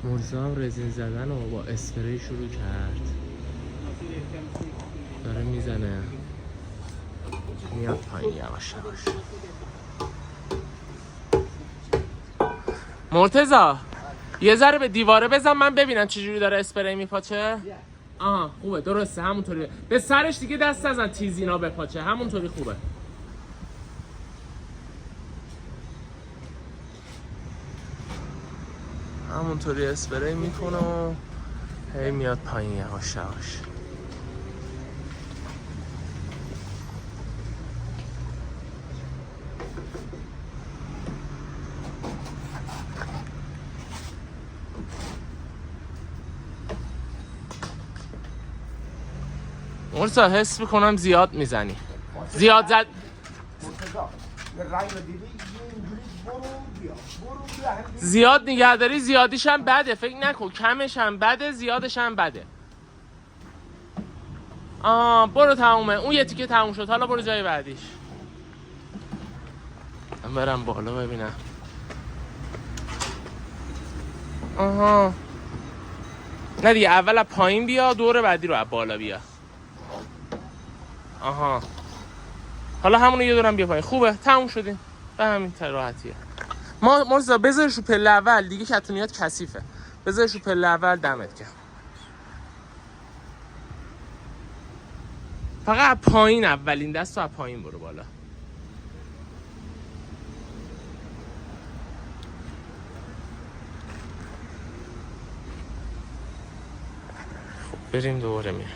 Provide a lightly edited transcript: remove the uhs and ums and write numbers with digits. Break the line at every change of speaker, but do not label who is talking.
مرزا هم رزین زدن و با اسپری شروع کرد، داره میزنه میاد پایین یواش یواش. مرتضی یه ذره به دیواره بزن من ببینم چجوری داره اسپری میپاچه. آها خوبه درسته همونطوری. به سرش دیگه دست نزن تیزینا بپاچه، همونطوری خوبه. همونطوری اسپری میکنه و هی میاد پایین یواش یواش. مرسا حس میکنم زیاد میزنی. زیاد زد. زیاد نگهداری زیادیش هم بده، فکر نکن کمش هم بده زیادش هم بده. برو تمومه، اون یه تیکه تموم شد، حالا برو جای بعدیش. من برم بالا ببینم. آها نه دیگه، اول از پایین بیا، دور بعدی رو از بالا بیا. آها حالا همونو یه دورم بیا پایین. خوبه تموم شدیم به همین راحتیه. مرزا بذارش رو پله اول دیگه، کتونیات کثیفه، بذارش رو پله اول دمت گرم. فقط پایین اولین دست رو از پایین برو بالا. خب بریم دوباره میریم.